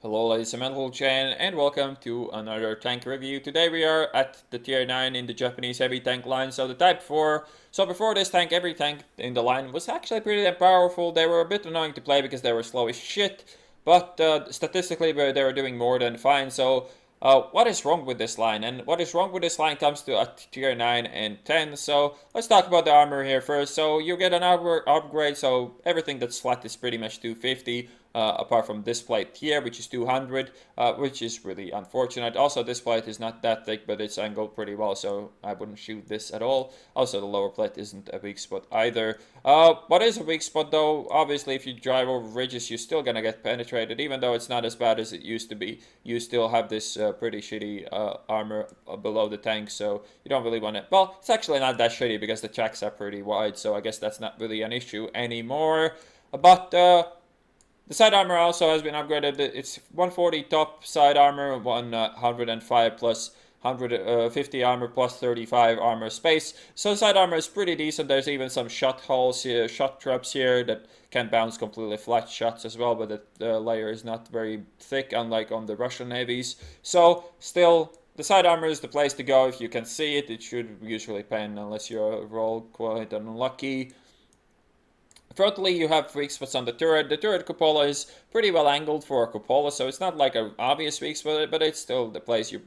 Hello ladies and gentlemen, and welcome to another tank review. Today we are at the tier 9 in the Japanese heavy tank line, so the type 4. So before this tank, every tank in the line was actually pretty damn powerful. They were a bit annoying to play because they were slow as shit, but statistically they were doing more than fine. So what is wrong with this line? And what is wrong with this line comes to tier 9 and 10. So let's talk about the armor here first. So you get an armor upgrade, so everything that's flat is pretty much 250. Apart from this plate here, which is 200, which is really unfortunate. Also, this plate is not that thick, but it's angled pretty well, so I wouldn't shoot this at all. Also, the lower plate isn't a weak spot either. What is a weak spot, though? Obviously, if you drive over ridges, you're still gonna get penetrated, even though it's not as bad as it used to be. You still have this pretty shitty armor below the tank, so you don't really want it. Well, it's actually not that shitty because the tracks are pretty wide, so I guess that's not really an issue anymore. But the side armor also has been upgraded. It's 140 top side armor, 105 plus 150 armor plus 35 armor space. So side armor is pretty decent. There's even some shot holes here, shot traps here that can bounce completely flat shots as well, but the layer is not very thick, unlike on the Russian heavies. So still, the side armor is the place to go. If you can see it, it should usually pen unless you're roll quite unlucky. Frontally, you have weak spots on the turret. The turret cupola is pretty well angled for a cupola, so it's not like an obvious weak spot, but it's still the place you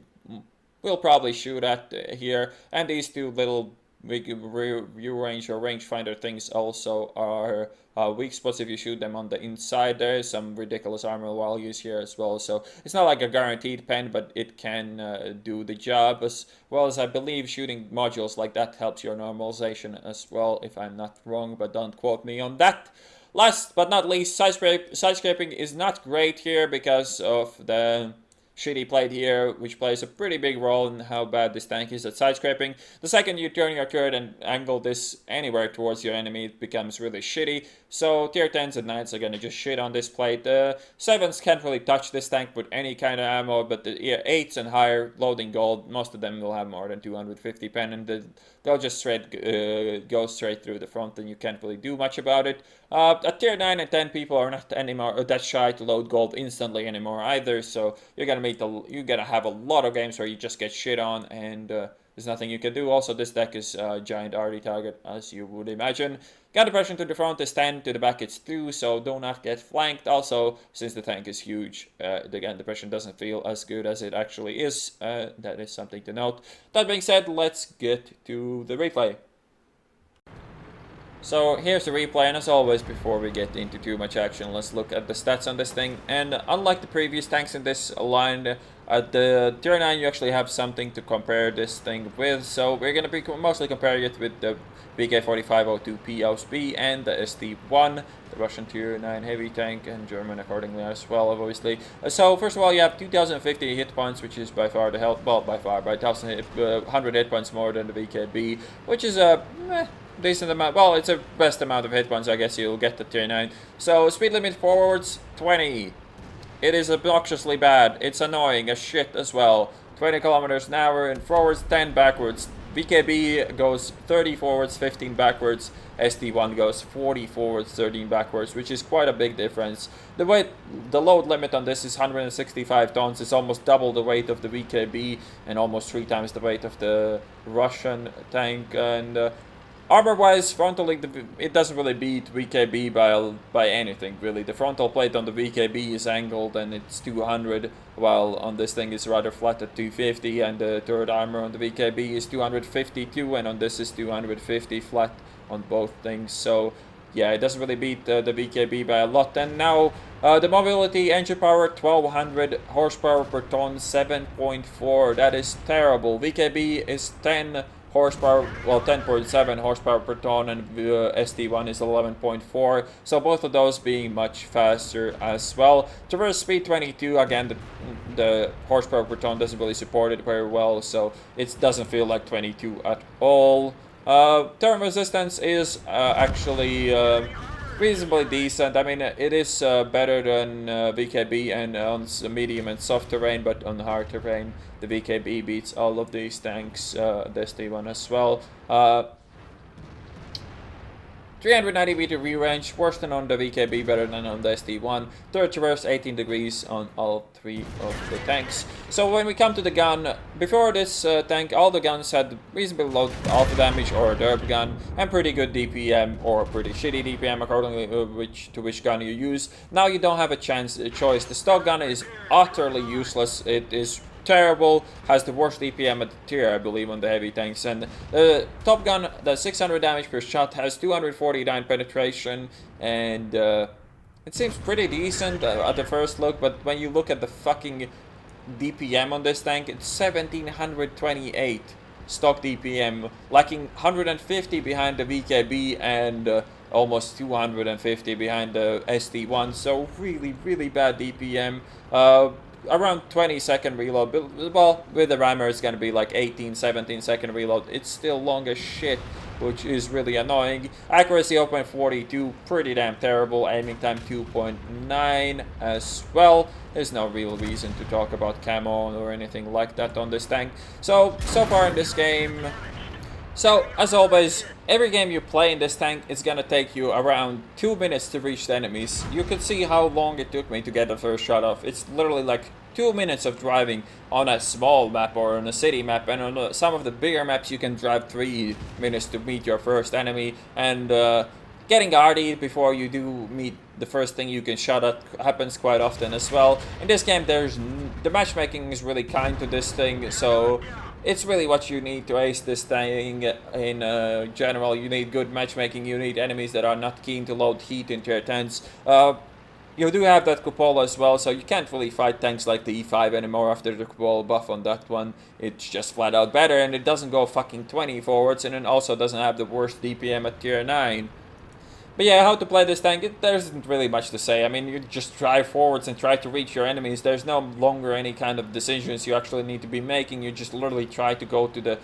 will probably shoot at here. And these two little view range or rangefinder things also are weak spots if you shoot them on the inside. There is some ridiculous armor values here as well, so it's not like a guaranteed pen, but it can do the job, as well as I believe shooting modules like that helps your normalization as well, if I'm not wrong, but don't quote me on that. Last but not least, sidescraping is not great here because of the shitty plate here, which plays a pretty big role in how bad this tank is at sidescraping. The second you turn your turret and angle this anywhere towards your enemy, it becomes really shitty. So tier 10s and 9s are gonna just shit on this plate. 7s can't really touch this tank with any kind of ammo, but the 8s and higher loading gold, most of them will have more than 250 pen, and they'll just go straight through the front, and you can't really do much about it. At tier 9 and 10, people are not anymore that shy to load gold instantly anymore either, so you're gonna have a lot of games where you just get shit on, and there's nothing you can do. Also, this deck is a giant arty target, as you would imagine. Gun depression to the front is 10, to the back it's 2, so do not get flanked. Also, since the tank is huge, the gun depression doesn't feel as good as it actually is. That is something to note. That being said, let's get to the replay. So here's the replay, and as always, before we get into too much action, let's look at the stats on this thing. And unlike the previous tanks in this line, at the tier 9 you actually have something to compare this thing with. So we're going to be mostly comparing it with the VK4502 POSB and the ST1, the Russian tier 9 heavy tank, and German accordingly as well, obviously. So first of all, you have 2050 hit points, which is by far the health, well, by 100 hit points more than the VKB, which is a decent amount. Well, it's a best amount of hit points I guess you'll get to tier 9. So speed limit forwards 20. It is obnoxiously bad. It's annoying as shit as well. 20 kilometers an hour, and forwards 10 backwards. VKB goes 30 forwards, 15 backwards. ST1 goes 40 forwards, 13 backwards, which is quite a big difference. The load limit on this is 165 tons. It's almost double the weight of the VKB and almost 3 times the weight of the Russian tank. And armor-wise, frontally, it doesn't really beat VKB by anything, really. The frontal plate on the VKB is angled and it's 200, while on this thing it's rather flat at 250, and the turret armor on the VKB is 252, and on this is 250 flat on both things. So yeah, it doesn't really beat the VKB by a lot. And now the mobility, engine power 1200, horsepower per ton 7.4. That is terrible. VKB is 10 horsepower, well, 10.7 horsepower per ton, and ST1 is 11.4, so both of those being much faster as well. Traverse speed 22, again, the horsepower per ton doesn't really support it very well, so it doesn't feel like 22 at all. Turn resistance is actually reasonably decent. I mean, it is better than VKB and on medium and soft terrain, but on hard terrain, the VKB beats all of these tanks, the ST1 as well. 390 meter range, worse than on the VKB, better than on the SD1. Third traverse, 18 degrees on all three of the tanks. So when we come to the gun, before this tank, all the guns had reasonably low alpha damage or a derp gun, and pretty good DPM or pretty shitty DPM according to which gun you use. Now you don't have a choice. The stock gun is utterly useless. It is terrible, has the worst DPM at the tier, I believe, on the heavy tanks. And the top gun, the 600 damage per shot, has 249 penetration, and it seems pretty decent at the first look, but when you look at the fucking DPM on this tank, it's 1728 stock DPM, lacking 150 behind the VKB and almost 250 behind the SD1, so really bad DPM. Around 20-second reload. Well, with the rammer it's gonna be like 17 second reload. It's still long as shit, which is really annoying. Accuracy 0.42, pretty damn terrible. Aiming time 2.9 as well. There's no real reason to talk about camo or anything like that on this tank. So far in this game, so, as always, every game you play in this tank, it's gonna take you around 2 minutes to reach the enemies. You can see how long it took me to get the first shot off. It's literally like 2 minutes of driving on a small map or on a city map, and on some of the bigger maps you can drive 3 minutes to meet your first enemy. And getting RD before you do meet the first thing you can shot at happens quite often as well. In this game, the matchmaking is really kind to this thing, so it's really what you need to ace this thing in general. You need good matchmaking, you need enemies that are not keen to load heat into your tents. You do have that cupola as well, so you can't really fight tanks like the E5 anymore after the cupola buff on that one. It's just flat out better, and it doesn't go fucking 20 forwards, and it also doesn't have the worst DPM at tier 9. But yeah, how to play this tank, there isn't really much to say. I mean, you just drive forwards and try to reach your enemies. There's no longer any kind of decisions you actually need to be making. You just literally try to go to the...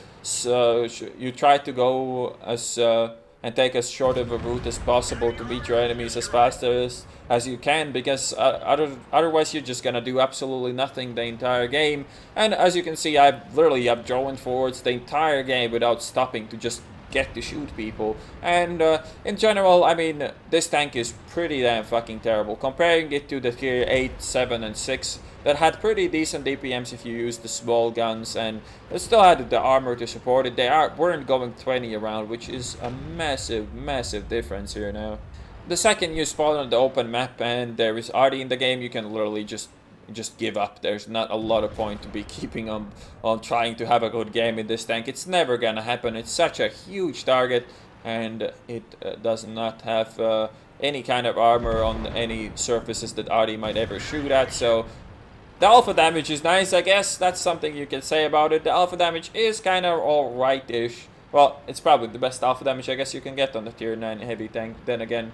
you try to go as... and take as short of a route as possible to beat your enemies as fast as you can, because otherwise you're just gonna do absolutely nothing the entire game. And as you can see, I've driven forwards the entire game without stopping to just get to shoot people. And in general, I mean, this tank is pretty damn fucking terrible. Comparing it to the tier 8, 7 and 6 that had pretty decent DPMs if you used the small guns, and it still had the armor to support it. They weren't going 20 around, which is a massive difference here now. The second you spawn on the open map and there is RD in the game, you can literally just give up. There's not a lot of point to be keeping on trying to have a good game in this tank. It's never gonna happen. It's such a huge target, and it does not have any kind of armor on any surfaces that RD might ever shoot at. So the alpha damage is nice, I guess. That's something you can say about it. The alpha damage is kind of alright-ish. Well, it's probably the best alpha damage I guess you can get on the tier 9 heavy tank. Then again,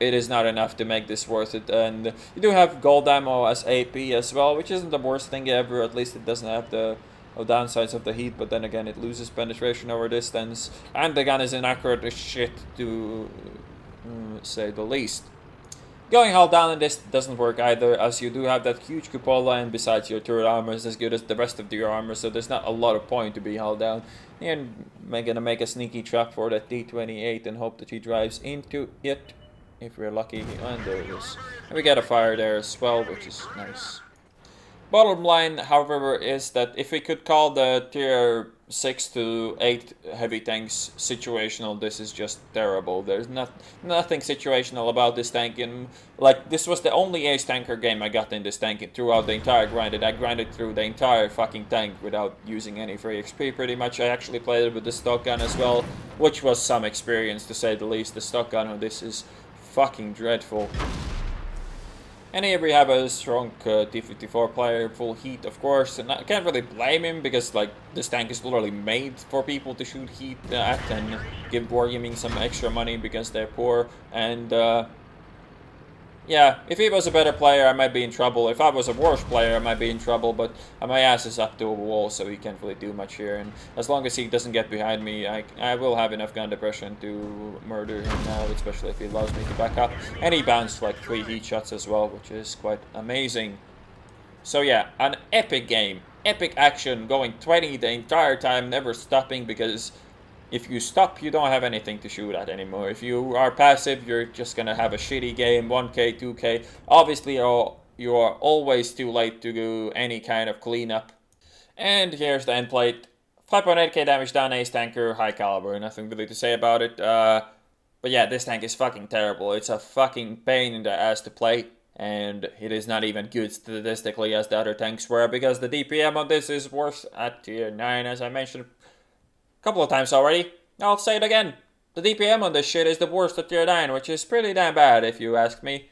it is not enough to make this worth it. And you do have gold ammo as AP as well, which isn't the worst thing ever. At least it doesn't have the downsides of the heat, but then again, it loses penetration over distance, and the gun is inaccurate as shit, to say the least. Going hull down in this doesn't work either, as you do have that huge cupola, and besides, your turret armor is as good as the rest of your armor, so there's not a lot of point to be hull down. And I'm gonna make a sneaky trap for that D28 and hope that he drives into it, if we're lucky. And there it is. And we get a fire there as well, which is nice. Bottom line, however, is that if we could call the tier 6 to 8 heavy tanks situational, this is just terrible. There's nothing situational about this tank. And like, this was the only ace tanker game I got in this tank throughout the entire grind. I grinded through the entire fucking tank without using any free XP pretty much. I actually played it with the stock gun as well, which was some experience to say the least. The stock gun on this is fucking dreadful. And here we have a strong T-54 player, full heat of course, and I can't really blame him because like this tank is literally made for people to shoot heat at and give Wargaming some extra money because they're poor. And yeah, if he was a better player I might be in trouble. If I was a worse player I might be in trouble, but my ass is up to a wall, so he can't really do much here. And as long as he doesn't get behind me, I will have enough gun depression to murder him now, especially if he allows me to back up. And he bounced like 3 heat shots as well, which is quite amazing. So yeah, an epic game. Epic action, going 20 the entire time, never stopping, because if you stop, you don't have anything to shoot at anymore. If you are passive, you're just gonna have a shitty game, 1k, 2k. Obviously, you are always too late to do any kind of cleanup. And here's the end plate. 5.8k damage down, ace tanker, high caliber. Nothing really to say about it. But yeah, this tank is fucking terrible. It's a fucking pain in the ass to play. And it is not even good statistically as the other tanks were, because the DPM on this is worse at tier 9, as I mentioned a couple of times already. I'll say it again. The DPM on this shit is the worst at tier 9, which is pretty damn bad if you ask me.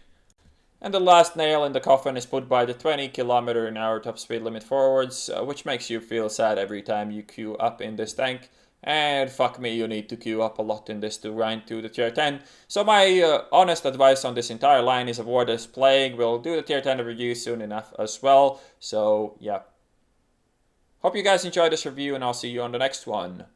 And the last nail in the coffin is put by the 20km/h top speed limit forwards, which makes you feel sad every time you queue up in this tank. And fuck me, you need to queue up a lot in this to grind to the tier 10. So my honest advice on this entire line is avoid this playing. We'll do the tier 10 review soon enough as well. So yeah. Hope you guys enjoyed this review, and I'll see you on the next one.